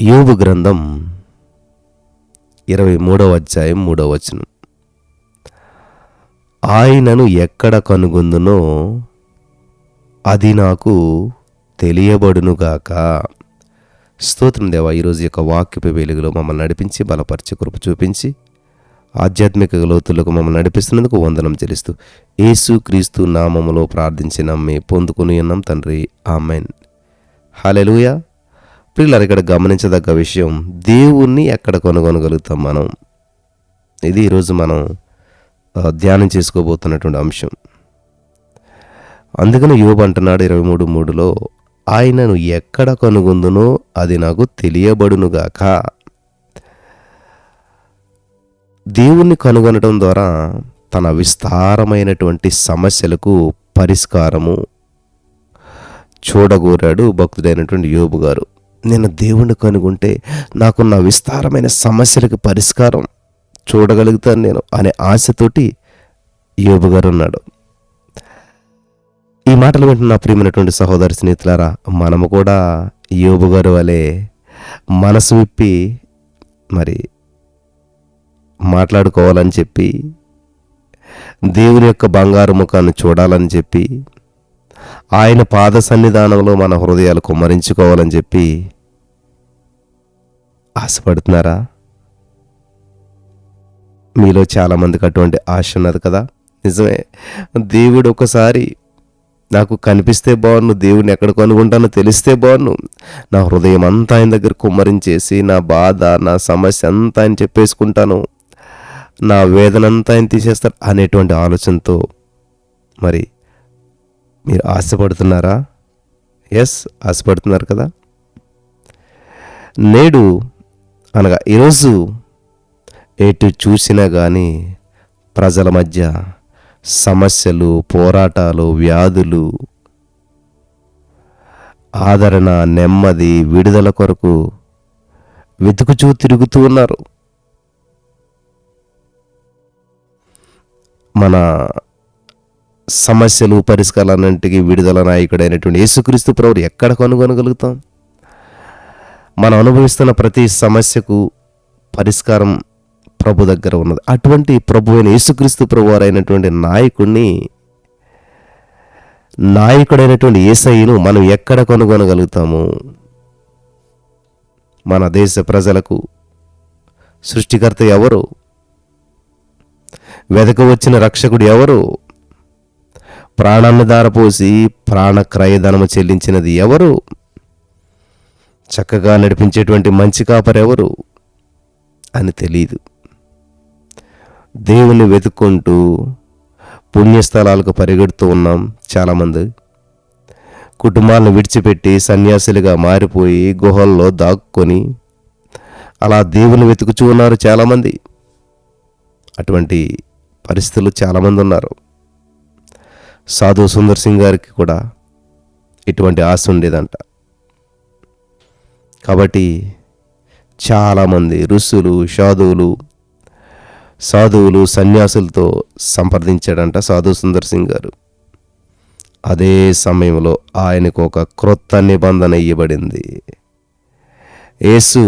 యోబు గ్రంథం 23వ అధ్యాయం 3వ వచనం. ఆయనను ఎక్కడ కనుగొందునో అది నాకు తెలియబడునుగాక. స్తోత్రం దేవా, ఈరోజు యొక్క వాక్యపు వెలుగులో మమ్మల్ని నడిపించి బలపరిచి కృప చూపించి ఆధ్యాత్మిక లోతులకు మమ్మల్ని నడిపిస్తున్నందుకు వందనం చెల్లిస్తూ యేసు క్రీస్తు నామములో ప్రార్థించి నమ్మి పొందుకుని ఉన్నాం తండ్రి, ఆమెన్. హల్లెలూయా. పిల్లలు, ఇక్కడ గమనించదగ్గ విషయం, దేవుణ్ణి ఎక్కడ కనుగొనగలుగుతాం మనం. ఇది ఈరోజు మనం ధ్యానం చేసుకోబోతున్నటువంటి అంశం. అందుకని యోబు అంటున్నాడు 23:3లో, ఆయనను ఎక్కడ కనుగొందునో అది నాకు తెలియబడునుగాక. దేవుణ్ణి కనుగొనడం ద్వారా తన విస్తారమైనటువంటి సమస్యలకు పరిష్కారము చూడగోరాడు భక్తుడైనటువంటి యోబు గారు. నేను దేవుణ్ణి కనుగొంటే నాకున్న విస్తారమైన సమస్యలకు పరిష్కారం చూడగలుగుతాను నేను అనే ఆశతోటి యోబు గారు ఉన్నాడు. ఈ మాటలు వింటున్న ప్రియమైనటువంటి సహోదరి స్నేహితులారా, మనము కూడా యోబు గారు వలె మనసు విప్పి మరి మాట్లాడుకోవాలని చెప్పి, దేవుని యొక్క బంగారు ముఖాన్ని చూడాలని చెప్పి, ఆయన పాద సన్నిధానంలో మన హృదయాలు కుమ్మరించుకోవాలని చెప్పి ఆశపడుతున్నారా? మీలో చాలామందికి అటువంటి ఆశ ఉన్నది కదా. నిజమే, దేవుడు ఒకసారి నాకు కనిపిస్తే బాగున్ను, దేవుడిని ఎక్కడ కనుగొంటానో తెలిస్తే బాగున్ను, నా హృదయం అంతా ఆయన దగ్గర కుమ్మరించేసి నా బాధ నా సమస్య అంతా ఆయన చెప్పేసుకుంటాను, నా వేదన అంతా ఆయన తీసేస్తారు అనేటువంటి ఆలోచనతో మరి మీరు ఆశపడుతున్నారా? ఎస్, ఆశపడుతున్నారు కదా. నేడు అనగా ఈరోజు ఎటు చూసినా కానీ ప్రజల మధ్య సమస్యలు, పోరాటాలు, వ్యాధులు, ఆదరణ, నెమ్మది, విడుదల కొరకు వెతుకుచూ తిరుగుతూ ఉన్నారు. మన సమస్యలు పరిష్కారాలన్నింటికి విడుదల నాయకుడైనటువంటి యేసుక్రీస్తు ప్రభువు ఎక్కడ కనుగొనగలుగుతాం? మనం అనుభవిస్తున్న ప్రతి సమస్యకు పరిష్కారం ప్రభు దగ్గర ఉన్నది. అటువంటి ప్రభు అయిన యేసుక్రీస్తు ప్రభు అయినటువంటి నాయకుడైనటువంటి యేసయ్యను మనం ఎక్కడ కనుగొనగలుగుతాము? మన దేశ ప్రజలకు సృష్టికర్త ఎవరు? వెదక వచ్చిన రక్షకుడు ఎవరు? ప్రాణాన్ని దారపోసి ప్రాణ క్రయధనము చెల్లించినది ఎవరు? చక్కగా నడిపించేటువంటి మంచి కాపరెవరు అని తెలియదు. దేవుణ్ణి వెతుక్కుంటూ పుణ్యస్థలాలకు పరిగెడుతూ ఉన్నాం. చాలామంది కుటుంబాలను విడిచిపెట్టి సన్యాసులుగా మారిపోయి గుహల్లో దాక్కుని అలా దేవుని వెతుకుచూ ఉన్నారు చాలామంది. అటువంటి పరిస్థితులు చాలామంది ఉన్నారు. సాధు సుందర్ సింగ్ గారికి కూడా ఇటువంటి ఆశ ఉండేదంట. కాబట్టి చాలామంది ఋషులు, సాధువులు, సన్యాసులతో సంప్రదించాడంట సాధు సుందర్ సింగ్ గారు. అదే సమయంలో ఆయనకు ఒక క్రొత్త నిబంధన ఇవ్వబడింది. యేసు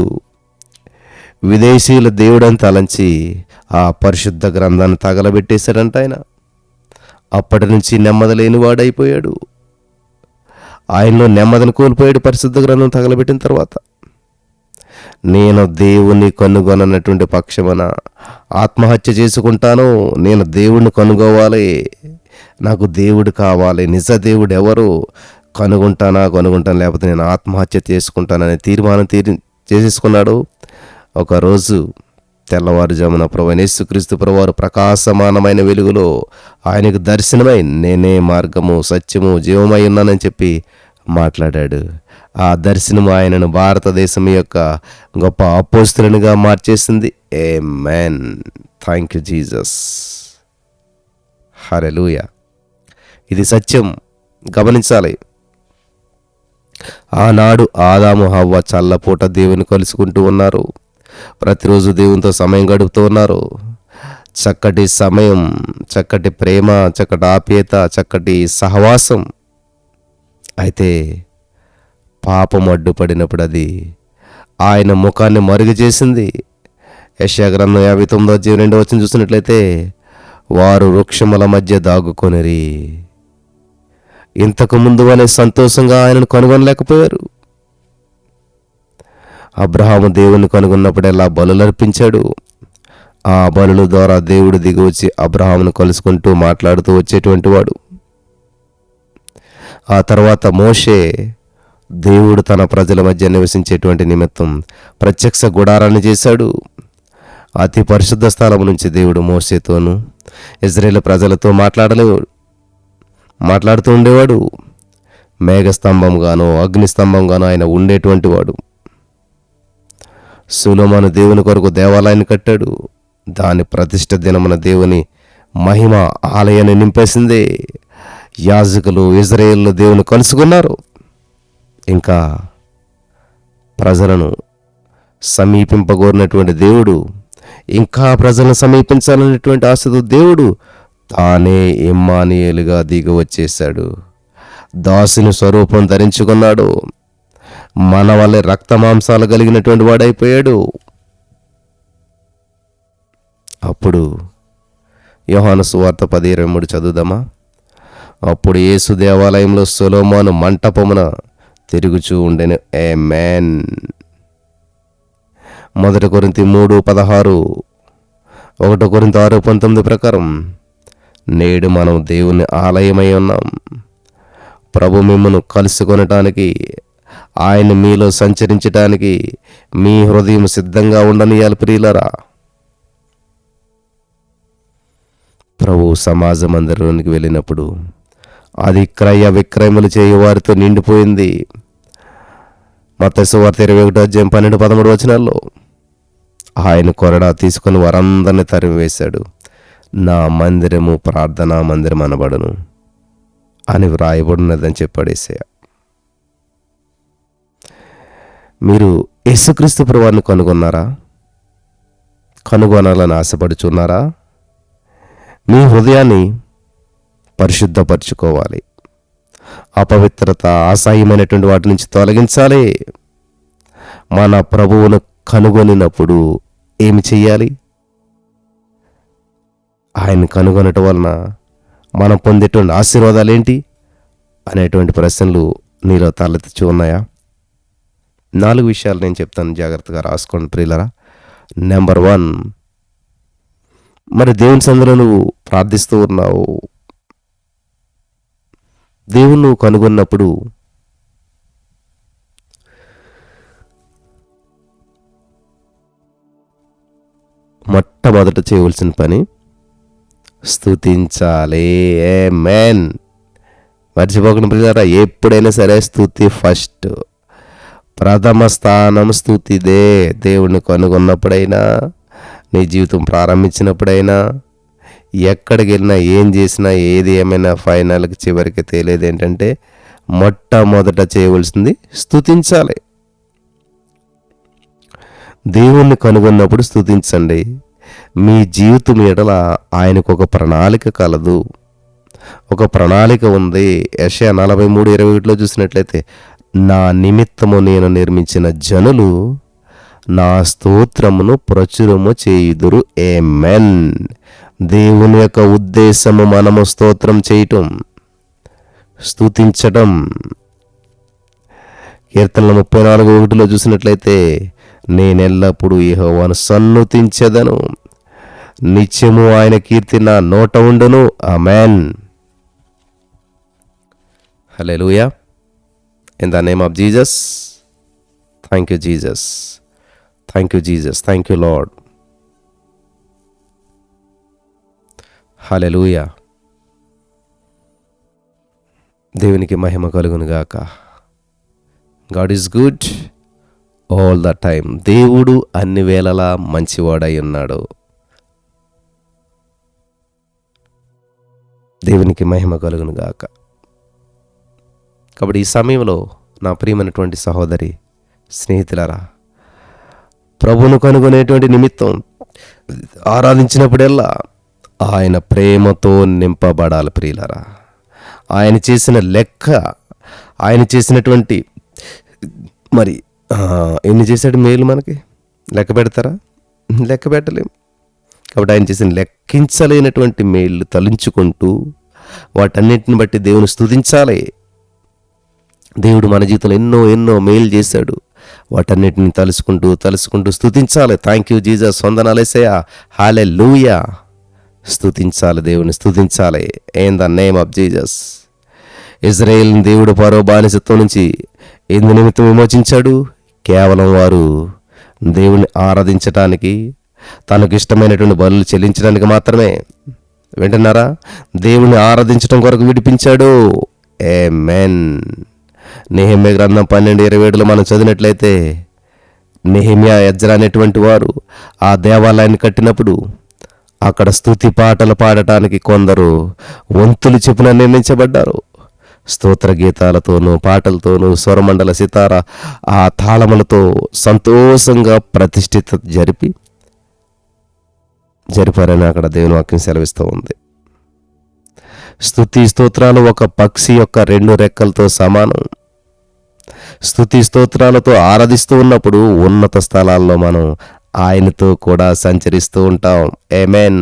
విదేశీయుల దేవుడని తలంచి ఆ పరిశుద్ధ గ్రంథాన్ని తగలబెట్టేశాడంట ఆయన. అప్పటి నుంచి నెమ్మది లేనివాడైపోయాడు. ఆయనలో నెమ్మదిని కోల్పోయాడు పరిశుద్ధ గ్రంథం తగలబెట్టిన తర్వాత. నేను దేవుణ్ణి కనుగొననటువంటి పక్షమున ఆత్మహత్య చేసుకుంటాను. నేను దేవుణ్ణి కనుగోవాలి, నాకు దేవుడు కావాలి, నిజ దేవుడు ఎవరు కనుగొంటాను, లేకపోతే నేను ఆత్మహత్య చేసుకుంటాననే తీర్మానం చేసేసుకున్నాడు. ఒకరోజు తెల్లవారుజామున ప్రభువైన యేసుక్రీస్తు ప్రభువారు ప్రకాశమానమైన వెలుగులో ఆయనకు దర్శనమై నేనే మార్గము, సత్యము, జీవమై ఉన్నానని చెప్పి మాట్లాడాడు. ఆ దర్శనం ఆయనను భారతదేశం యొక్క గొప్ప అపోస్తలునిగా మార్చేసింది. Amen. Thank you Jesus. Hallelujah. ఇది సత్యం, గమనించాలి. ఆనాడు ఆదాము హవ్వ చల్లపూట దేవుని కలుసుకుంటూ ఉన్నారు. ప్రతిరోజు దేవునితో సమయం గడుపుతూ ఉన్నారు. చక్కటి సమయం, చక్కటి ప్రేమ, చక్కటి ఆప్యాయత, చక్కటి సహవాసం. అయితే పాపం అడ్డుపడినప్పుడు అది ఆయన ముఖాన్ని మరుగు చేసింది. యెషయా గ్రంథం 59:2 చూసినట్లయితే, వారు వృక్షముల మధ్య దాగుకొనిరి. ఇంతకు ముందు వలె సంతోషంగా ఆయనను కనుగొనలేకపోయారు. అబ్రహాము దేవుణ్ణి కనుగొన్నప్పుడెల్లా బలులర్పించాడు. ఆ బలుల ద్వారా దేవుడు దిగి వచ్చి అబ్రహామును కలుసుకుంటూ మాట్లాడుతూ వచ్చేటువంటి వాడు. ఆ తర్వాత మోషే దేవుడు తన ప్రజల మధ్య నివసించేటువంటి నిమిత్తం ప్రత్యక్ష గుడారాన్ని చేశాడు. అతి పరిశుద్ధ స్థలం నుంచి దేవుడు మోషేతోనూ ఇశ్రాయేలు ప్రజలతో మాట్లాడుతూ ఉండేవాడు. మేఘస్తంభంగానో అగ్నిస్తంభంగానో ఆయన ఉండేటువంటి వాడు. సొలొమోను దేవుని కొరకు దేవాలయాన్ని కట్టాడు. దాని ప్రతిష్ఠ దినమున దేవుని మహిమ ఆలయాన్ని నింపేసింది. యాజకులు ఇశ్రాయేలు దేవుని కలుసుకున్నారు. ఇంకా ప్రజలను సమీపింపగోరినటువంటి దేవుడు, ఇంకా ప్రజలను సమీపించాలనేటువంటి ఆశతో దేవుడు తానే ఇమ్మానుయేలుగా దిగి వచ్చేశాడు. దాసుని స్వరూపం ధరించుకున్నాడు. మన వల్లే రక్త మాంసాలు కలిగినటువంటి వాడైపోయాడు. అప్పుడు యోహాను సువార్త 10:23 చదువుదామా? అప్పుడు యేసు దేవాలయంలో సొలొమోను మంటపమున తిరుగుచూ ఉండెను. ఆమేన్. 1 కొరింథీ 3:16, 1 కొరింథీ 6:19 ప్రకారం నేడు మనం దేవుని ఆలయమై ఉన్నాం. ప్రభు మిమ్మను కలుసుకొనటానికి, ఆయన మీలో సంచరించటానికి మీ హృదయం సిద్ధంగా ఉండనియాలి ప్రియులారా. ప్రభు సమాజ మందిరంలోనికి వెళ్ళినప్పుడు అది క్రయ విక్రయములు చేయు వారితో నిండిపోయింది. మత్తయి సువార్త 21:12-13 ఆయన కొరడా తీసుకుని వారందరినీ తరిమివేశాడు. నా మందిరము ప్రార్థనా మందిరం అనబడును అని వ్రాయబడినదని చెప్పాడు యేసయ్య. మీరు యేసుక్రీస్తు ప్రభువును కనుగొన్నారా? కనుగొనాలని ఆశపడుచున్నారా? మీ హృదయాన్ని పరిశుద్ధపరచుకోవాలి. అపవిత్రత, అసహ్యమైనటువంటి వాటి నుంచి తొలగించాలి. మన ప్రభువును కనుగొనినప్పుడు ఏమి చెయ్యాలి? ఆయన కనుగొనటం వలన మనం పొందేటువంటి ఆశీర్వాదాలు ఏంటి అనేటువంటి ప్రశ్నలు నీలో తలెత్తి ఉన్నాయా? 4 విషయాలు నేను చెప్తాను, జాగ్రత్తగా రాసుకోండి ప్రియులరా. నెంబర్ 1, మరి దేవుని సన్నిధిలో నువ్వు ప్రార్థిస్తూ ఉన్నావు. దేవుని నువ్వు కనుగొన్నప్పుడు మొట్టమొదట చేయవలసిన పని స్తుతించాలి. ఆమేన్. మర్చిపోకుండా ప్రియులారా, ఎప్పుడైనా సరే స్తుతి ఫస్ట్, ప్రథమ స్థానం స్తుతిదే. దేవుణ్ణి కనుగొన్నప్పుడైనా, నీ జీవితం ప్రారంభించినప్పుడైనా, ఎక్కడికి వెళ్ళినా, ఏం చేసినా, ఏది ఏమైనా ఫైనల్కి చివరికి తేలేది ఏంటంటే మొట్టమొదట చేయవలసింది స్తుతించాలి. దేవుణ్ణి కనుగొన్నప్పుడు స్తుతించండి. మీ జీవితం ఎడల ఆయనకు ఒక ప్రణాళిక కలదు, ఒక ప్రణాళిక ఉంది. యెషయా 43:21 చూసినట్లయితే, నా నిమిత్తము నేను నిర్మించిన జనులు నా స్తోత్రమును ప్రచురము చేయుదురు. ఆమేన్. దేవుని యొక్క ఉద్దేశము మనము స్తోత్రం చేయటం, స్తుతించటం. కీర్తనల 34:1 చూసినట్లయితే, నేనెల్లప్పుడూ యెహోవాను సన్నుతించెదను, నిత్యము ఆయన కీర్తి నా నోట ఉండును. ఆమేన్. హల్లెలూయా. In the name of Jesus. Thank you Jesus. Thank you Jesus. Thank you lord. హల్లెలూయా. దేవునికి మహిమ కలుగును గాక. God is good all the time. దేవుడు అన్ని వేళలా మంచివాడై ఉన్నాడు. దేవునికి మహిమ కలుగును గాక. కాబట్టి ఈ సమయంలో నా ప్రియమైనటువంటి సహోదరి, స్నేహితులారా, ప్రభువును కనుగొనేటువంటి నిమిత్తం ఆరాధించినప్పుడల్లా ఆయన ప్రేమతో నింపబడాలి ప్రియులారా. ఆయన చేసిన లెక్క, ఆయన చేసినటువంటి మరి ఆ, ఎన్ని చేశాడు మేలు మనకి? లెక్క పెడతారా? లెక్క పెట్టలేం. కాబట్టి ఆయన చేసిన లెక్కించలేనటువంటి మేళ్ళు తలుచుకుంటూ వాటన్నిటిని బట్టి దేవుని స్తుతించాలి. దేవుడు మన జీవితంలో ఎన్నో ఎన్నో మేలు చేశాడు. వాటన్నిటిని తలుచుకుంటూ స్తుతించాలి. థ్యాంక్ యూ జీసస్, వందనాలేసయ్యా, హల్లెలూయా. స్తుతించాలి, దేవుని స్తుతించాలి. In the name of Jesus. Israel దేవుడు ఫరో బానిసత్వం నుంచి ఎందు నిమిత్తం విమోచించాడు? కేవలం వారు దేవుని ఆరాధించటానికి, తనకు ఇష్టమైనటువంటి బలులు చెల్లించడానికి మాత్రమే. వింటున్నారా? దేవుని ఆరాధించడం కొరకు విడిపించాడు. ఆమేన్. నెహెమ్యా గ్రంథం 12:27 మనం చదివినట్లయితే, నెహెమ్యా, ఎజ్రా అనేటువంటి వారు ఆ దేవాలయాన్ని కట్టినప్పుడు అక్కడ స్తుతి పాటలు పాడటానికి కొందరు వంతులు చెప్పున నిర్ణయించబడ్డారు. స్తోత్ర గీతాలతోనూ పాటలతోనూ స్వరమండల సితార ఆ తాళములతో సంతోషంగా ప్రతిష్ఠిత జరిపారని అక్కడ దేవుని వాక్యం సెలవిస్తూ ఉంది. స్తుతి స్తోత్రాలు ఒక పక్షి యొక్క 2 రెక్కలతో సమానం. స్తుతి స్తోత్రాలతో ఆరాధిస్తూ ఉన్నప్పుడు ఉన్నత స్థలాల్లో మనం ఆయనతో కూడా సంచరిస్తూ ఉంటాం. ఆమేన్.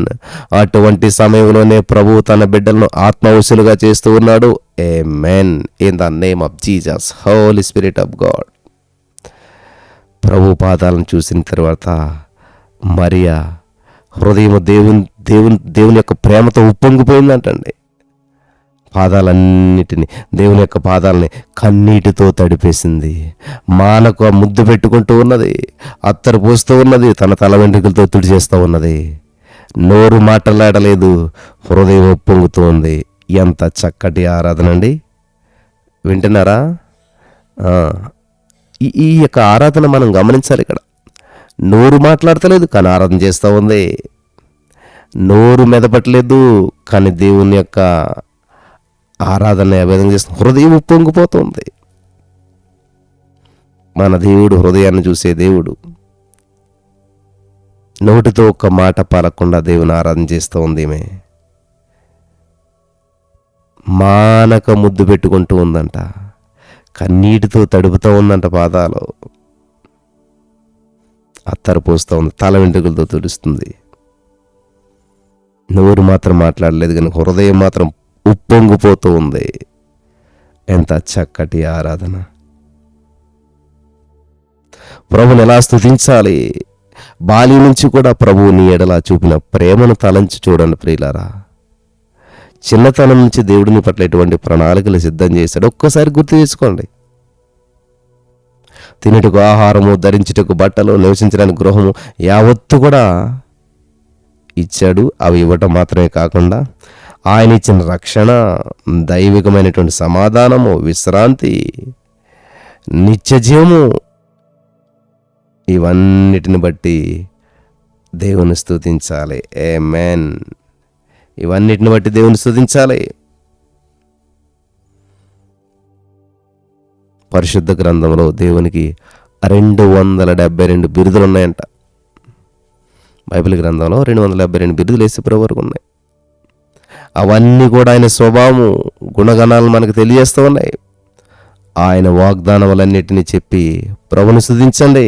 అటువంటి సమయంలోనే ప్రభువు తన బిడ్డలను ఆత్మవశులుగా చేస్తూ ఉన్నాడు. ఆమేన్. In the name of Jesus, holy spirit of God. ప్రభు పాదాలను చూసిన తర్వాత మరియా హృదయం దేవుని యొక్క ప్రేమతో ఉప్పొంగిపోయిందంటండి. దేవుని యొక్క పాదాలని కన్నీటితో తడిపేసింది. మానకు ముద్దు పెట్టుకుంటూ ఉన్నది, అత్తరు పోస్తూ ఉన్నది, తన తల వెంట్రుకలతో తుడిచేస్తూ ఉన్నది. నోరు మాట్లాడలేదు, హృదయం ఉప్పొంగుతూ ఉంది. ఎంత చక్కటి ఆరాధన అండి! వింటున్నారా? ఈ యొక్క ఆరాధన మనం గమనించాలి. ఇక్కడ నోరు మాట్లాడతలేదు కానీ ఆరాధన చేస్తూ ఉంది. నోరు మెదపట్లేదు కానీ దేవుని యొక్క ఆరాధన ఏ విధంగా చేస్తుంది? హృదయం ఉప్పొంగిపోతుంది. మన దేవుడు హృదయాన్ని చూసే దేవుడు. నోటితో ఒక్క మాట పలకుండా దేవుని ఆరాధన చేస్తూ ఉంది. ఈమె మానక ముద్దు పెట్టుకుంటూ ఉందంట, కన్నీటితో తడుపుతూ ఉందంట, పాదాలు అత్తరు పోస్తూ ఉంది, తల వెంట్రుకలతో తుడుస్తుంది. నోరు మాత్రం మాట్లాడలేదు కానీ హృదయం మాత్రం ఉప్పొంగిపోతూ ఉంది. ఎంత చక్కటి ఆరాధన! ప్రభుని ఎలా స్తుతించాలి? బాల్యం నుంచి కూడా ప్రభువు నీ ఎడల చూపిన ప్రేమను తలంచి చూడండి ప్రియులారా. చిన్నతనం నుంచి దేవుడిని పట్ల ఎటువంటి ప్రణాళికలు సిద్ధం చేశాడు ఒక్కసారి గుర్తు చేసుకోండి. తినుటకు ఆహారము, ధరించుటకు బట్టలు, నివసించడానికి గృహము యావత్తు కూడా ఇచ్చాడు. అవి ఇవ్వటం మాత్రమే కాకుండా ఆయన ఇచ్చిన రక్షణ, దైవికమైనటువంటి సమాధానము, విశ్రాంతి, నిత్యజీవము, ఇవన్నిటిని బట్టి దేవుని స్తుతించాలి. ఆమేన్. ఇవన్నిటిని బట్టి దేవుని స్తుతించాలి. పరిశుద్ధ గ్రంథంలో దేవునికి 272 బిరుదులు ఉన్నాయంట. బైబిల్ గ్రంథంలో 272 బిరుదులు యేసుప్రభు వరకు ఉన్నాయి. అవన్నీ కూడా ఆయన స్వభావము, గుణగణాలు మనకు తెలియజేస్తూ ఉన్నాయి. ఆయన వాగ్దానములన్నిటినీ చెప్పి ప్రభుని స్తుతించండి.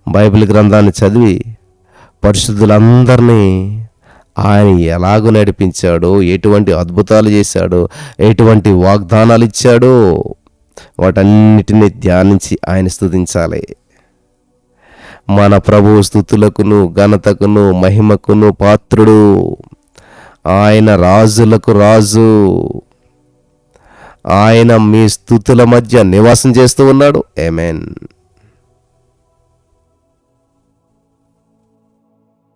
బైబిల్ గ్రంథాన్ని చదివి పరిశుద్ధులందరినీ ఆయన ఎలాగూ నడిపించాడో, ఎటువంటి అద్భుతాలు చేశాడో, ఎటువంటి వాగ్దానాలు ఇచ్చాడో వాటన్నిటిని ధ్యానించి ఆయన స్తుతించాలి. మన ప్రభు స్తుతులకును, ఘనతకును, మహిమకును పాత్రుడు. ఆయన రాజులకు రాజు. ఆయన మీ స్తుతుల మధ్య నివాసం చేస్తూ ఉన్నాడు. ఆమేన్.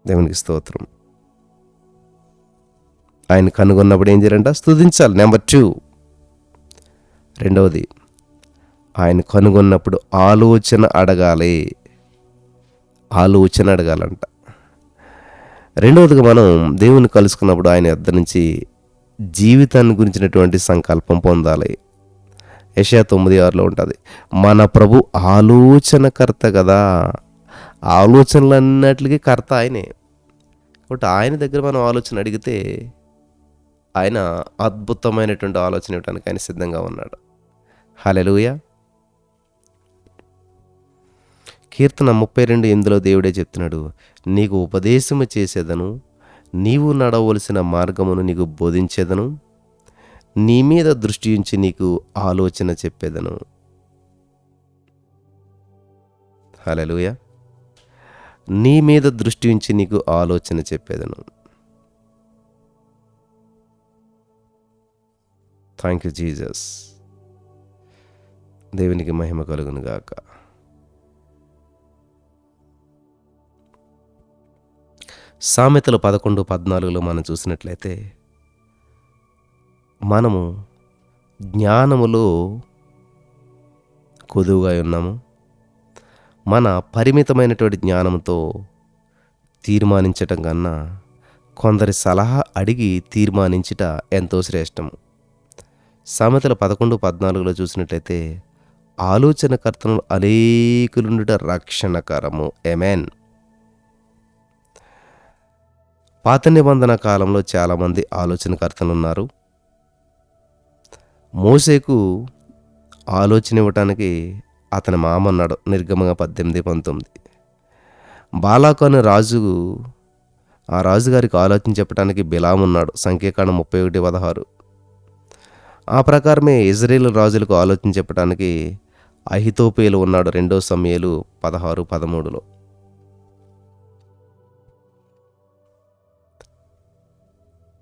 దేవునికి స్తోత్రం. ఆయన కనుగొన్నప్పుడు ఏం చేయాలంట? స్తుతించాలి. నెంబర్ 2. రెండవది, ఆయన కనుగొన్నప్పుడు ఆలోచన అడగాలి. ఆలోచన అడగాలంట. రెండవదిగా మనం దేవుని కలుసుకున్నప్పుడు ఆయన యొద్ద నుంచి జీవితాన్ని గురించినటువంటి సంకల్పం పొందాలి. యెషయా 9:6 ఉంటుంది, మన ప్రభు ఆలోచనకర్త కదా. ఆలోచనలన్నిటికీ కర్త ఆయనే. కాబట్టి ఆయన దగ్గర మనం ఆలోచన అడిగితే ఆయన అద్భుతమైనటువంటి ఆలోచన ఇవ్వడానికి ఆయన సిద్ధంగా ఉన్నాడు. హల్లెలూయా. కీర్తన 32:8 దేవుడే చెప్తున్నాడు, నీకు ఉపదేశము చేసేదను, నీవు నడవలసిన మార్గమును నీకు బోధించేదను, నీ మీద దృష్టి ఉంచి నీకు ఆలోచన చెప్పేదను. హల్లెలూయా. నీ మీద దృష్టి ఉంచి నీకు ఆలోచన చెప్పేదను. Thank you Jesus. దేవునికి మహిమ కలుగును గాక. సామెతలు 11:14 మనం చూసినట్లయితే, మనము జ్ఞానములో కొదువుగా ఉన్నాము, మన పరిమితమైనటువంటి జ్ఞానంతో తీర్మానించటం కన్నా కొందరి సలహా అడిగి తీర్మానించుట ఎంతో శ్రేష్టము. సామెతలు 11:14 చూసినట్లయితే, ఆలోచనకర్తలు అనేకులుండుట రక్షణకరము. ఆమేన్. పాత నిబంధన కాలంలో చాలామంది ఆలోచనకర్తలు ఉన్నారు. మోసేకు ఆలోచన ఇవ్వటానికి అతని మామ ఉన్నాడు. నిర్గమంగా 18:19. బాలాకు అనే రాజు, ఆ రాజుగారికి ఆలోచన చెప్పడానికి బిలాము ఉన్నాడు. సంఖ్యాకాండం 31:16. ఆ ప్రకారమే ఇజ్రాయేలు రాజులకు ఆలోచన చెప్పడానికి అహితోపేలు ఉన్నాడు. 2 సమూయేలు 16:13.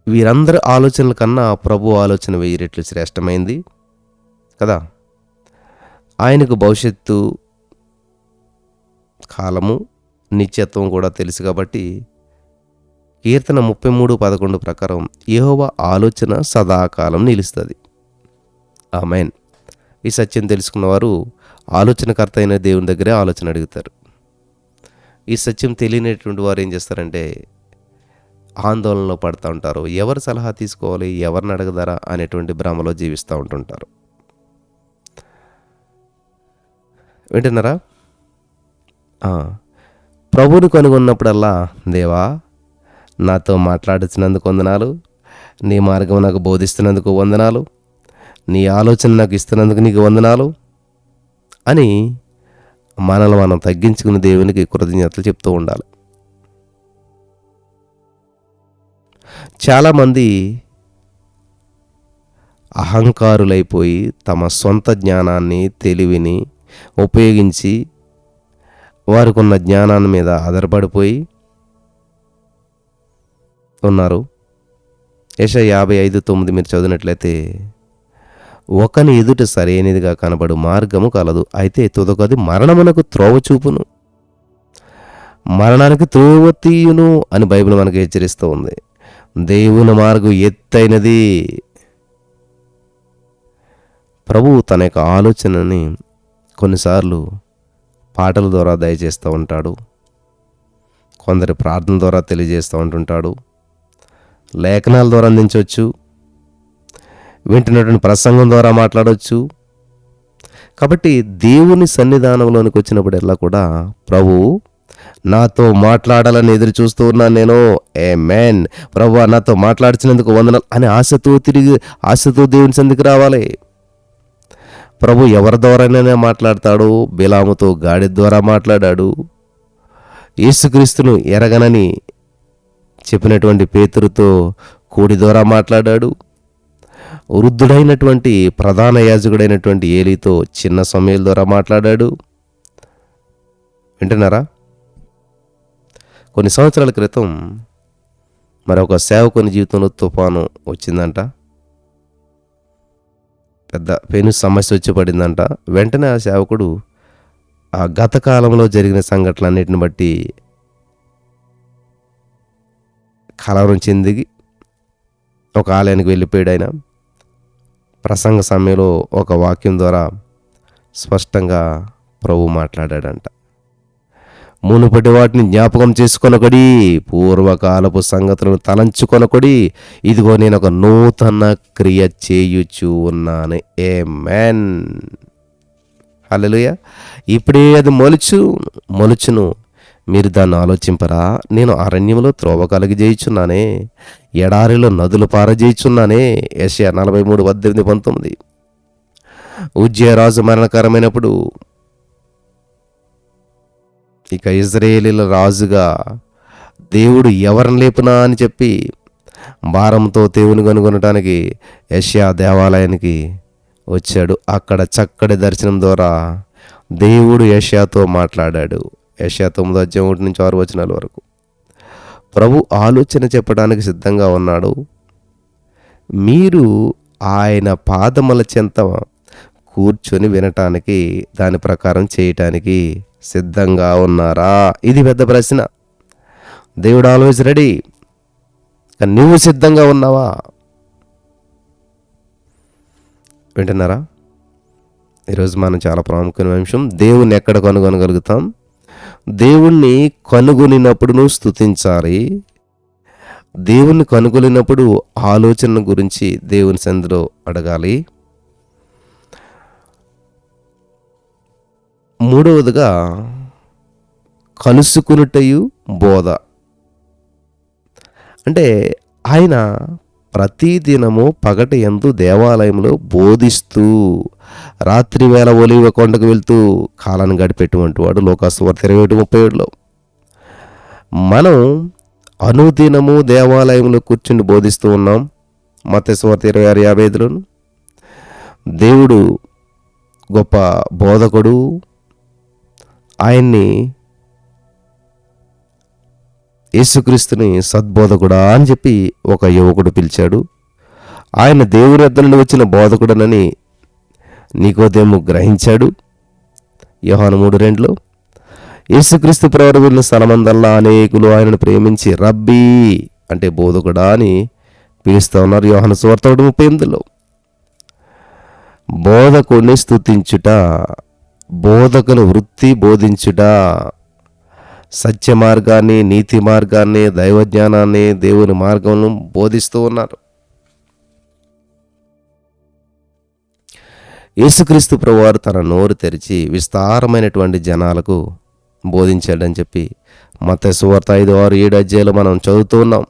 వీరందరి ఆలోచనల కన్నా ప్రభు ఆలోచన 1000 రెట్లు శ్రేష్టమైంది కదా. ఆయనకు భవిష్యత్తు కాలము నిత్యత్వం కూడా తెలుసు కాబట్టి కీర్తన 33:11 ప్రకారం యెహోవా ఆలోచన సదాకాలం నిలుస్తుంది. ఆమేన్. ఈ సత్యం తెలుసుకున్నవారు ఆలోచనకర్త అయిన దేవుని దగ్గరే ఆలోచన అడుగుతారు. ఈ సత్యం తెలియనటువంటి వారు ఏం చేస్తారంటే ఆందోళనలో పడుతూ ఉంటారు. ఎవరు సలహా తీసుకోవాలి, ఎవరిని అడగదారా అనేటువంటి భ్రమలో జీవిస్తూ ఉంటుంటారు. వింటున్నారా? ప్రభువుని కనుగొన్నప్పుడల్లా, దేవా నాతో మాట్లాడుతున్నందుకు వందనాలు, నీ మార్గం నాకు బోధిస్తున్నందుకు వందనాలు, నీ ఆలోచన నాకు ఇస్తున్నందుకు నీకు వందనాలు అని మనల్ని మనం తగ్గించుకుని దేవునికి కృతజ్ఞతలు చెప్తూ ఉండాలి. చాలామంది అహంకారులైపోయి తమ సొంత జ్ఞానాన్ని, తెలివిని ఉపయోగించి వారికి ఉన్న జ్ఞానాన్ని మీద ఆధారపడిపోయి ఉన్నారు. యెషయా 55:9 మీరు చదివినట్లయితే, ఒకని ఎదుట సరైనదిగా కనబడు మార్గము కలదు, అయితే తుదకది మరణమునకు త్రోవ చూపును, మరణానికి త్రోవ తీయును అని బైబిల్ మనకు హెచ్చరిస్తూ ఉంది. దేవుని మార్గం ఎత్తైనది. ప్రభువు తన యొక్క ఆలోచనని కొన్నిసార్లు పాటల ద్వారా దయచేస్తూ ఉంటాడు, కొందరి ప్రార్థన ద్వారా తెలియజేస్తూ ఉంటుంటాడు, లేఖనాల ద్వారా అందించవచ్చు, వింటున్నటువంటి ప్రసంగం ద్వారా మాట్లాడవచ్చు. కాబట్టి దేవుని సన్నిధానంలోనికి వచ్చినప్పుడల్లా కూడా ప్రభువు నాతో మాట్లాడాలని ఎదురు చూస్తూ ఉన్నాను నేను. ఆమేన్. ప్రభువా నాతో మాట్లాడుతున్నందుకు వందనాలు అని ఆశతో దేవుని సన్నిధికి రావాలి. ప్రభు ఎవరి ద్వారానే మాట్లాడతాడు. బిలాముతో గాడి ద్వారా మాట్లాడాడు. యేసుక్రీస్తును ఎరగనని చెప్పినటువంటి పేతురుతో కోడి ద్వారా మాట్లాడాడు. వృద్ధుడైనటువంటి ప్రధాన యాజకుడైనటువంటి ఏలీతో చిన్న సమూయేలు ద్వారా మాట్లాడాడు. వింటున్నారా? కొన్ని సంవత్సరాల క్రితం మరొక సేవకుని జీవితంలో తుఫాను వచ్చిందంట. పెద్ద పెను సమస్య వచ్చి పడిందంట. వెంటనే ఆ సేవకుడు ఆ గత కాలంలో జరిగిన సంఘటనలన్నిటిని బట్టి కలవరం చెంది ఒక ఆలయానికి వెళ్ళిపోయాడు. ఆయన ప్రసంగ సమయంలో ఒక వాక్యం ద్వారా స్పష్టంగా ప్రభు మాట్లాడాడంట. మునుపటి వాటిని జ్ఞాపకం చేసుకొనకొడి, పూర్వకాలపు సంగతులను తలంచుకొనకొడి, ఇదిగో నేను ఒక నూతన క్రియ చేయుచు ఉన్నాను. ఆమేన్. హల్లెలూయా. ఇప్పుడే అది మొలుచును, మీరు దాన్ని ఆలోచింపరా? నేను అరణ్యంలో త్రోవ కలిగజేయుచున్నానే, ఎడారిలో నదులు పారజేయుచున్నానే. యెషయా 43:18-19. ఉజ్జియా రాజు మరణకరమైనప్పుడు ఇక ఇజ్రాయేలీల రాజుగా దేవుడు ఎవరిని లేపునా అని చెప్పి భారంతో దేవుని కనుగొనటానికి యెషయా దేవాలయానికి వచ్చాడు. అక్కడ చక్కటి దర్శనం ద్వారా దేవుడు యెషయాతో మాట్లాడాడు. యెషయా 9:1-6 వరకు ప్రభు ఆలోచన చెప్పడానికి సిద్ధంగా ఉన్నాడు. మీరు ఆయన పాదముల చెంత కూర్చొని వినటానికి, దాని ప్రకారం చేయటానికి సిద్ధంగా ఉన్నారా? ఇది పెద్ద ప్రశ్న. దేవుడు ఆల్వేస్ రెడీ. నువ్వు సిద్ధంగా ఉన్నావా? వింటున్నారా? ఈరోజు మనం చాలా ప్రాముఖ్యమైన అంశం, దేవుణ్ణి ఎక్కడ కనుగొనగలుగుతాం? దేవుణ్ణి కనుగొనినప్పుడు నువ్వు స్తుతించాలి. దేవుణ్ణి కనుగొనినప్పుడు ఆలోచన గురించి దేవుని సన్నిధిలో అడగాలి. మూడవదిగా కలుసుకునుటయు బోధ. అంటే ఆయన ప్రతిదినము పగటి యందు దేవాలయంలో బోధిస్తూ రాత్రి వేళ ఒలీవ కొండకు వెళ్తూ కాలాన్ని గడిపెట్టినటువంటి వాడు. లోకాసువార్త 21:37. మనం అనుదినము దేవాలయంలో కూర్చుని బోధిస్తూ ఉన్నాం. మత్తయి సువార్త 26:55. దేవుడు గొప్ప బోధకుడు. ఆయన్ని యేసుక్రీస్తుని సద్బోధకుడా అని చెప్పి ఒక యువకుడు పిలిచాడు. ఆయన దేవుని వద్ద నుండి వచ్చిన బోధకుడనని నికోదేము గ్రహించాడు. యోహాను 3:2. యేసుక్రీస్తు ప్రవరు వెళ్ళిన స్థలమందల్లా అనేకులు ఆయనను ప్రేమించి రబ్బీ అంటే బోధకుడా అని పిలుస్తూ ఉన్నారు. యోహాను సువార్త 1:38. బోధకుడిని స్తుతించుట, బోధకుల వృత్తి బోధించుట, సత్య మార్గాన్ని, నీతి మార్గాన్ని, దైవజ్ఞానాన్ని, దేవుని మార్గంను బోధిస్తూ ఉన్నారు. యేసుక్రీస్తు ప్రభువారు తన నోరు తెరిచి విస్తారమైనటువంటి జనాలకు బోధించాడని చెప్పి మత్తయి సువార్త 5-6-7 మనం చదువుతూ ఉన్నాం.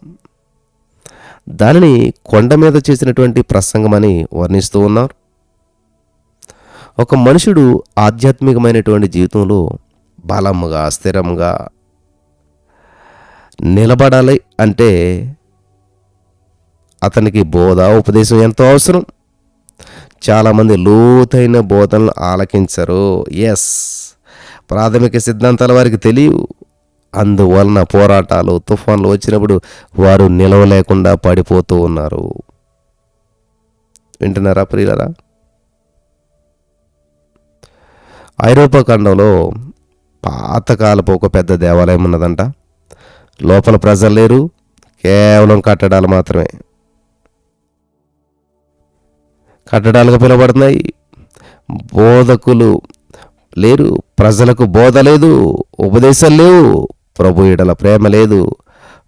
దానిని కొండ మీద చేసినటువంటి ప్రసంగమని వర్ణిస్తూ ఉన్నారు. ఒక మనుషుడు ఆధ్యాత్మికమైనటువంటి జీవితంలో బలంగా, స్థిరంగా నిలబడాలి అంటే అతనికి బోధ, ఉపదేశం ఎంతో అవసరం. చాలామంది లోతైన బోధనలు ఆలకించరు. ప్రాథమిక సిద్ధాంతాల వారికి తెలియవు. అందువలన పోరాటాలు, తుఫాన్లు వచ్చినప్పుడు వారు నిలవలేకుండా పడిపోతూ ఉన్నారు. వింటున్నారా ప్రియులారా? ఐరోపా ఖండంలో పాతకాలపు ఒక పెద్ద దేవాలయం ఉన్నదంట. లోపల ప్రజలు లేరు, కేవలం కట్టడాలు మాత్రమే. కట్టడాలుగా పిలువబడుతున్నాయి. బోధకులు లేరు, ప్రజలకు బోధ లేదు, ఉపదేశాలు లేవు, ప్రభు ఎడల ప్రేమ లేదు,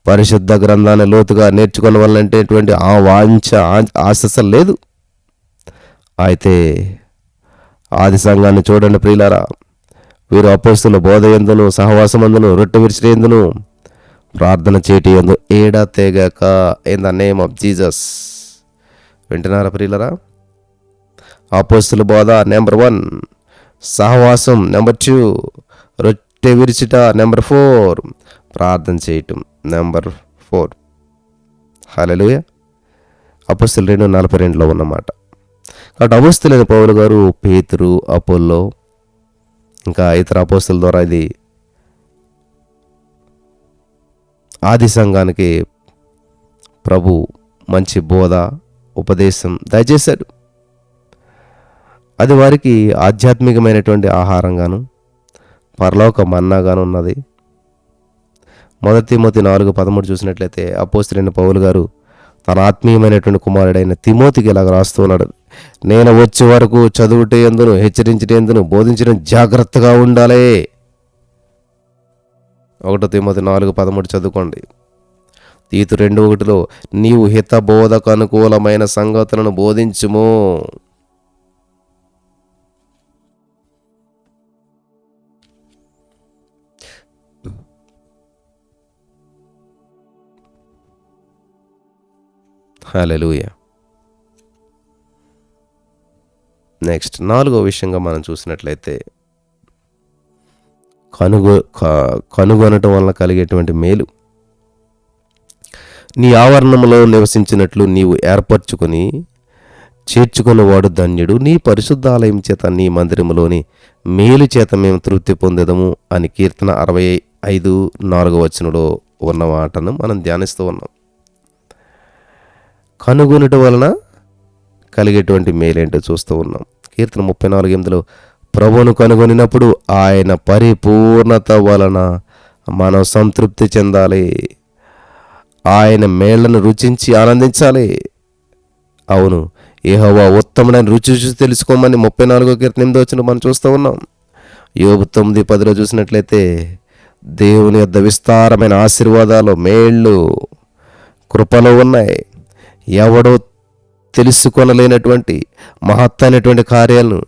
పరిశుద్ధ గ్రంథాన్ని లోతుగా నేర్చుకున్న వాళ్ళంటేటువంటి ఆ వాంఛ, ఆశస్సు లేదు. అయితే ఆది సంఘాన్ని చూడండి ప్రియులారా. వీరు అపోస్తుల బోధ యందును, సహవాసమందును, రొట్టె విరిచిన యందును, ప్రార్థన చేయటి యందు ఏడతెగక in the name of Jesus. వింటున్నారా ప్రియులారా? అపోస్తుల బోధ నెంబర్ 1, సహవాసం నెంబర్ 2, రొట్టె విరిచుట నెంబర్ 4, ప్రార్థన చేయటం నెంబర్ 4. హల్లెలూయా. అపోస్తుల 2:42 ఉన్నమాట. కాబట్టి అపోస్తులైన పౌలు గారు, పేతురు, అపోల్లో ఇంకా ఇతర అపోస్తుల ద్వారా ఇది ఆది సంఘానికి ప్రభు మంచి బోధ, ఉపదేశం దయచేశాడు. అది వారికి ఆధ్యాత్మికమైనటువంటి ఆహారంగాను, పరలోక మన్నాగాను ఉన్నది. 1 తిమోతి 4:13 చూసినట్లయితే అపోస్తులైన పౌలు గారు తన ఆత్మీయమైనటువంటి కుమారుడైన తిమోతికి ఇలాగ రాస్తూ ఉన్నాడు. నేను వచ్చే వరకు చదువుటే ఎందును, హెచ్చరించటే ఎందును, బోధించడం జాగ్రత్తగా ఉండాలి. 1 తిమోతి 4:13 చదువుకోండి. తీతు 2:1 నీవు హితబోధకు అనుకూలమైన సంగతులను బోధించుము. హల్లెలూయా. నెక్స్ట్ 4వ విషయంగా మనం చూసినట్లయితే కనుగొనటం వలన కలిగేటువంటి మేలు. నీ ఆవరణంలో నివసించినట్లు నీవు ఏర్పరచుకొని చేర్చుకునేవాడు ధన్యుడు. నీ పరిశుద్ధాలయం చేత, నీ మందిరములోని మేలు చేత మేము తృప్తి పొందేదము అని కీర్తన 65:4 ఉన్న మాటను మనం ధ్యానిస్తూ ఉన్నాం. కనుగొనటం వలన కలిగేటువంటి మేలేంటో చూస్తూ ఉన్నాం. కీర్తన 34:8 ప్రభువును కనుగొనినప్పుడు ఆయన పరిపూర్ణత వలన మనం సంతృప్తి చెందాలి. ఆయన మేళ్లను రుచించి ఆనందించాలి. అవును, యెహోవా ఉత్తముడని రుచి చూసి తెలుసుకోమని 34 కీర్తన 8 మనం చూస్తూ ఉన్నాం. యోబు 9:10 చూసినట్లయితే దేవుని యొద్ద విస్తారమైన ఆశీర్వాదాలు, మేళ్ళు, కృపలు ఉన్నాయి. ఎవడో తెలుసుకొనలేనటువంటి మహత్తైనటువంటి కార్యాలను,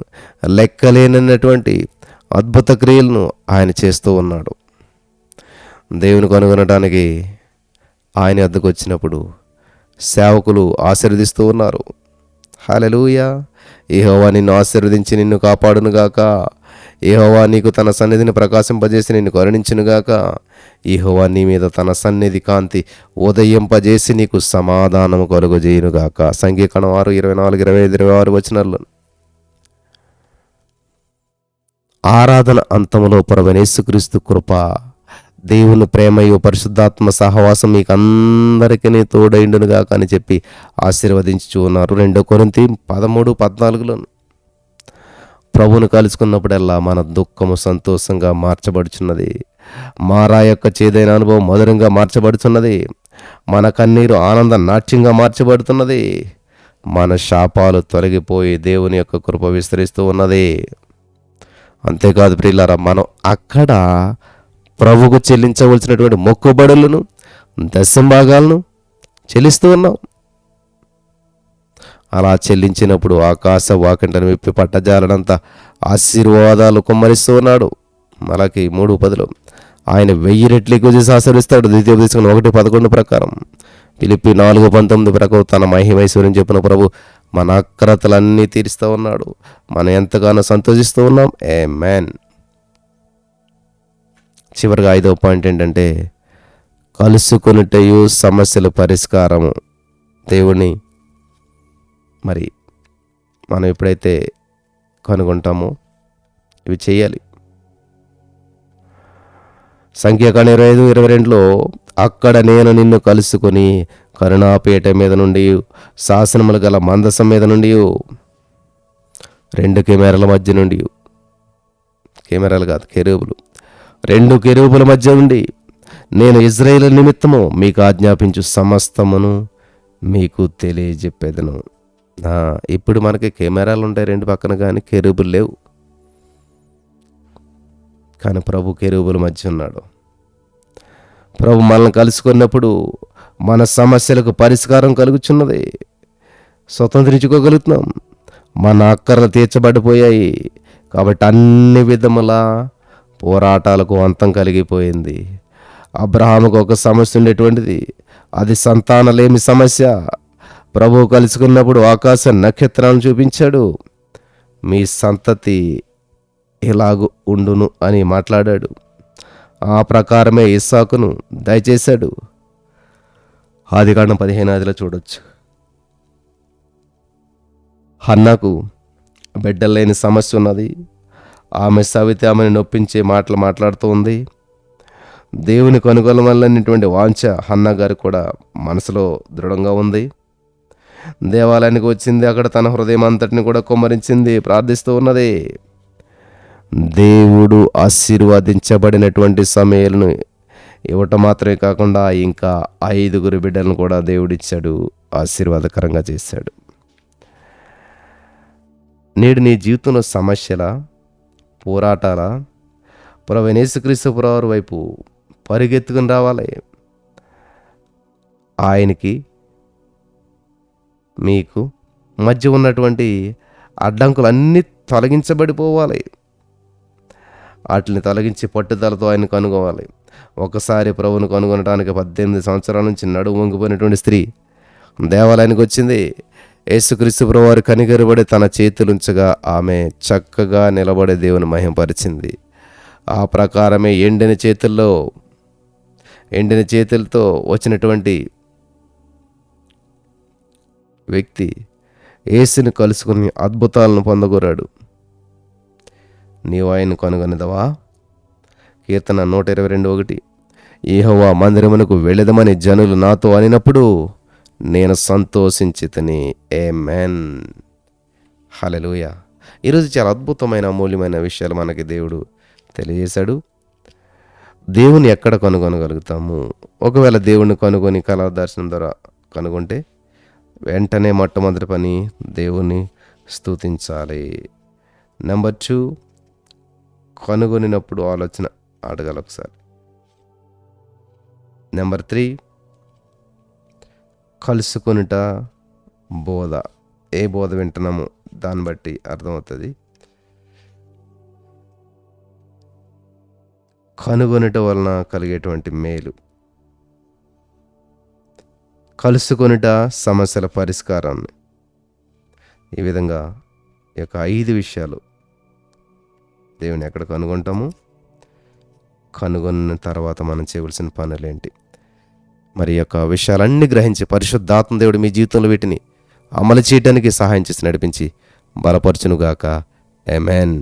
లెక్కలేనటువంటి అద్భుత క్రియలను ఆయన చేస్తూ ఉన్నాడు. దేవుని కనుగొనడానికి ఆయన వద్దకు వచ్చినప్పుడు సేవకులు ఆశీర్వదిస్తూ ఉన్నారు. హల్లెలూయా. యెహోవా నిన్ను ఆశీర్వదించి నిన్ను కాపాడునుగాక. యెహోవా నీకు తన సన్నిధిని ప్రకాశింపజేసి నిన్ను కరుణించునుగాక. యెహోవా నీ మీద తన సన్నిధి కాంతి ఉదయింపజేసి నీకు సమాధానము కలుగజేయునుగాక. సంఖ్యాకాండం 6:24-25-26 ఆరాధన అంతములో ప్రభువైన యేసుక్రీస్తు కృప, దేవుని ప్రేమయు పరిశుద్ధాత్మ సహవాసం మీకు అందరికీ తోడైండునుగాక అని చెప్పి ఆశీర్వదించుచూ ఉన్నారు. 2 కొరింథీ 13:14 ప్రభువును కలుసుకున్నప్పుడల్లా మన దుఃఖము సంతోషంగా మార్చబడుచున్నది. మారా యొక్క చేదైన అనుభవం మధురంగా మార్చబడుతున్నది. మన కన్నీరు ఆనంద నాట్యంగా మార్చబడుతున్నది. మన శాపాలు తొలగిపోయి దేవుని యొక్క కృప విస్తరిస్తూ ఉన్నది. అంతేకాదు ప్రియులారా, మనం అక్కడ ప్రభువుకు చెల్లించవలసినటువంటి మొక్కుబడులను, దశంభాగాలను చెల్లిస్తూ ఉన్నాం. అలా చెల్లించినప్పుడు ఆకాశ వాకింటను విప్పి పట్టజాలనంత ఆశీర్వాదాలు కుమ్మరిస్తూ ఉన్నాడు. మలాకి 3:10 ఆయన 1000 రెట్లు ఎక్కువ చేసి ఆశీర్వదిస్తాడు. ద్వితీయోపదేశకాండం 1:11 ప్రకారం, ఫిలిప్పీ 4:19 ప్రకారం తన మహిమైశ్వర్యం చెప్పిన ప్రభు మన అక్రతలన్నీ తీరుస్తూ ఉన్నాడు. మనం ఎంతగానో సంతోషిస్తూ ఉన్నాం. ఆమేన్. చివరిగా 5వ పాయింట్ ఏంటంటే కలుసుకొనుటయు సమస్యల పరిష్కారము. దేవుణ్ణి మరి మనం ఎప్పుడైతే కనుగొంటామో ఇవి చేయాలి. సంఖ్యాకాండం 25:22 అక్కడ నేను నిన్ను కలుసుకొని కరుణాపీఠ మీద నుండి, శాసనములు గల మందసం మీద నుండి, 2 కెమెరాల మధ్య నుండి, కెమెరాలు కాదు కెరూబులు, 2 కెరూబుల మధ్య నుండి నేను ఇజ్రాయేలు నిమిత్తము మీకు ఆజ్ఞాపించు సమస్తమును మీకు తెలియజెప్పేదను. ఇప్పుడు మనకి కెమెరాలు ఉంటాయి 2 పక్కన, కానీ కెరూబులు లేవు. కానీ ప్రభు కెరూబుల మధ్య ఉన్నాడు. ప్రభు మనల్ని కలుసుకున్నప్పుడు మన సమస్యలకు పరిష్కారం కలుగుచున్నది. స్వతంత్రించుకోగలుగుతున్నాం. మన అక్కర్లు తీర్చబడిపోయాయి. కాబట్టి అన్ని విధముల పోరాటాలకు అంతం కలిగిపోయింది. అబ్రహాముకు ఒక సమస్య ఉండేటువంటిది, అది సంతానలేమి సమస్య. ప్రభువు కలుసుకున్నప్పుడు ఆకాశ నక్షత్రాలను చూపించాడు. మీ సంతతి ఇలాగు ఉండును అని మాట్లాడాడు. ఆ ప్రకారమే ఇస్సాకును దయచేశాడు. ఆదికాండం 15:10 చూడొచ్చు. హన్నాకు బిడ్డలేని సమస్య ఉన్నది. ఆమె సవితి ఆమెను నొప్పించే మాటలు మాట్లాడుతూ ఉంది. దేవుని కనుగొనవలనేటువంటి వాంఛ హన్నా గారికి కూడా మనసులో దృఢంగా ఉంది. దేవాలయానికి వచ్చింది. అక్కడ తన హృదయం అంతటిని కూడా కుమ్మరించింది, ప్రార్థిస్తూ ఉన్నది. దేవుడు ఆశీర్వదించబడినటువంటి సమయాలను ఇవ్వటం మాత్రమే కాకుండా ఇంకా 5 బిడ్డలను కూడా దేవుడిచ్చాడు, ఆశీర్వాదకరంగా చేశాడు. నేడు నీ జీవితంలో సమస్యల, పోరాటాల, ప్రభువైన యేసుక్రీస్తు ప్రభువారి వైపు పరిగెత్తుకుని రావాలి. ఆయనకి మీకు మధ్య ఉన్నటువంటి అడ్డంకులు అన్నీ తొలగించబడిపోవాలి. వాటిని తొలగించి పట్టుదలతో ఆయన కనుగోవాలి. ఒకసారి ప్రభువును కనుగొనడానికి 18 సంవత్సరాల నుంచి నడుము వంగిపోయినటువంటి స్త్రీ దేవాలయానికి వచ్చింది. యేసుక్రీస్తు ప్రభువారు కనికరబడి తన చేతులుంచగా ఆమె చక్కగా నిలబడే దేవుని మహిమపరిచింది. ఆ ప్రకారమే ఎండిన చేతులతో వచ్చినటువంటి వ్యక్తి యేసుని కలుసుకుని అద్భుతాలను పొందగోరాడు. నీవు ఆయన కనుగొనదవా? కీర్తన 122:1 యెహోవా మందిరమునకు వెళ్ళదమని జనులు నాతో అనినప్పుడు నేను సంతోషించితిని. ఆమేన్. హల్లెలూయా. ఈరోజు చాలా అద్భుతమైన అమూల్యమైన విషయాలు మనకి దేవుడు తెలియజేశాడు. దేవుని ఎక్కడ కనుగొనగలుగుతాము? ఒకవేళ దేవుణ్ణి కనుగొని కళా దర్శనం ద్వారా కనుగొంటే వెంటనే మొట్టమొదటి పని దేవుణ్ణి స్తుతించాలి. నెంబర్ 2, కనుగొనినప్పుడు ఆలోచన అడగాలి ఒకసారి. నెంబర్ 3, కలుసుకొనుట బోధ. ఏ బోధ వింటున్నామో దాన్ని బట్టి అర్థమవుతుంది. కనుగొనుట వలన కలిగేటువంటి మేలు, కలుసుకొనుట సమస్యల పరిష్కారాన్ని. ఈ విధంగా ఈ యొక్క 5 విషయాలు దేవుని ఎక్కడ కనుగొంటాము, కనుగొన్న తర్వాత మనం చేయవలసిన పనులేంటి, మరి ఈ యొక్క విషయాలన్నీ గ్రహించి పరిశుద్ధాత్మ దేవుడు మీ జీవితంలో వీటిని అమలు చేయడానికి సహాయం చేసి నడిపించి బలపరచునుగాక. ఆమేన్.